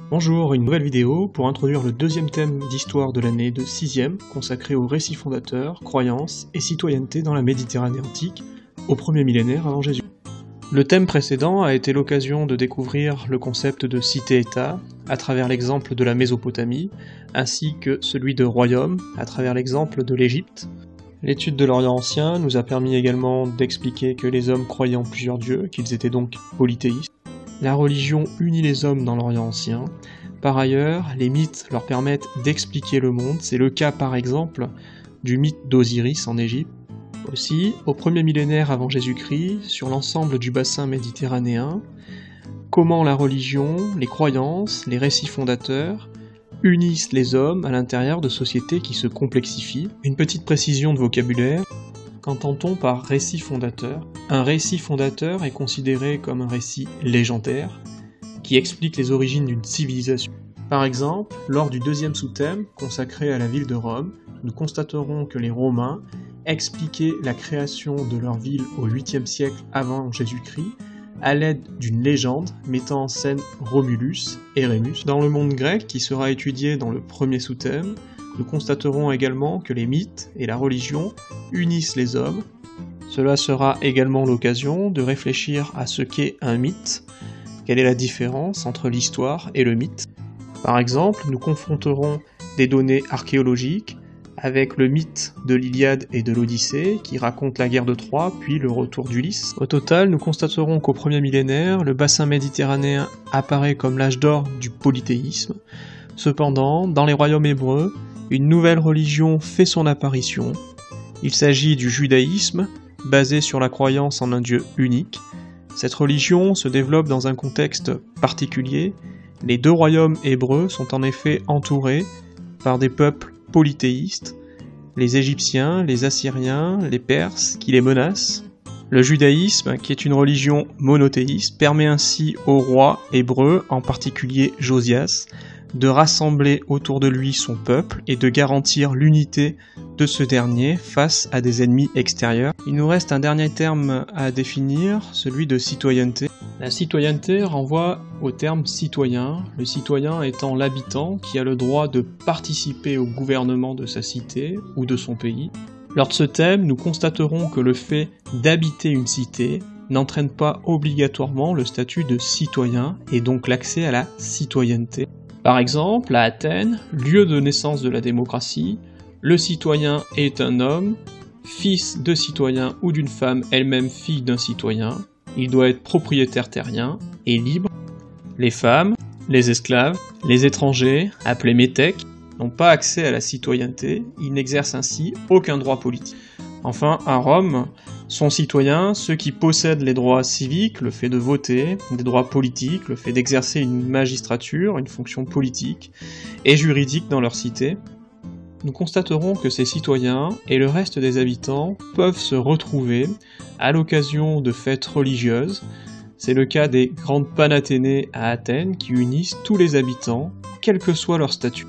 Bonjour, une nouvelle vidéo pour introduire le deuxième thème d'histoire de l'année de 6ème, consacré aux récits fondateurs, croyances et citoyenneté dans la Méditerranée antique, au 1er millénaire avant Jésus. Le thème précédent a été l'occasion de découvrir le concept de cité-État, à travers l'exemple de la Mésopotamie, ainsi que celui de royaume, à travers l'exemple de l'Égypte. L'étude de l'Orient ancien nous a permis également d'expliquer que les hommes croyaient en plusieurs dieux, qu'ils étaient donc polythéistes. La religion unit les hommes dans l'Orient ancien. Par ailleurs, les mythes leur permettent d'expliquer le monde. C'est le cas par exemple du mythe d'Osiris en Égypte. Aussi, au 1er millénaire avant Jésus-Christ, sur l'ensemble du bassin méditerranéen, comment la religion, les croyances, les récits fondateurs unissent les hommes à l'intérieur de sociétés qui se complexifient. Une petite précision de vocabulaire. Qu'entend-on par récit fondateur? Un récit fondateur est considéré comme un récit légendaire qui explique les origines d'une civilisation. Par exemple, lors du deuxième sous-thème consacré à la ville de Rome, nous constaterons que les Romains expliquaient la création de leur ville au 8e siècle avant Jésus-Christ à l'aide d'une légende mettant en scène Romulus et Rémus. Dans le monde grec, qui sera étudié dans le premier sous-thème, nous constaterons également que les mythes et la religion unissent les hommes. Cela sera également l'occasion de réfléchir à ce qu'est un mythe, quelle est la différence entre l'histoire et le mythe. Par exemple, nous confronterons des données archéologiques avec le mythe de l'Iliade et de l'Odyssée qui raconte la guerre de Troie puis le retour d'Ulysse. Au total, nous constaterons qu'au 1er millénaire, le bassin méditerranéen apparaît comme l'âge d'or du polythéisme. Cependant, dans les royaumes hébreux, une nouvelle religion fait son apparition. Il s'agit du judaïsme, basé sur la croyance en un Dieu unique. Cette religion se développe dans un contexte particulier. Les deux royaumes hébreux sont en effet entourés par des peuples polythéistes, les Égyptiens, les Assyriens, les Perses, qui les menacent. Le judaïsme, qui est une religion monothéiste, permet ainsi au roi hébreu, en particulier Josias, de rassembler autour de lui son peuple et de garantir l'unité de ce dernier face à des ennemis extérieurs. Il nous reste un dernier terme à définir, celui de citoyenneté. La citoyenneté renvoie au terme citoyen, le citoyen étant l'habitant qui a le droit de participer au gouvernement de sa cité ou de son pays. Lors de ce thème, nous constaterons que le fait d'habiter une cité n'entraîne pas obligatoirement le statut de citoyen et donc l'accès à la citoyenneté. Par exemple, à Athènes, lieu de naissance de la démocratie, le citoyen est un homme, fils de citoyen ou d'une femme elle-même fille d'un citoyen, il doit être propriétaire terrien et libre. Les femmes, les esclaves, les étrangers, appelés métèques, n'ont pas accès à la citoyenneté, ils n'exercent ainsi aucun droit politique. Enfin, à Rome, sont citoyens ceux qui possèdent les droits civiques, le fait de voter, des droits politiques, le fait d'exercer une magistrature, une fonction politique et juridique dans leur cité. Nous constaterons que ces citoyens et le reste des habitants peuvent se retrouver à l'occasion de fêtes religieuses. C'est le cas des grandes Panathénées à Athènes qui unissent tous les habitants, quel que soit leur statut.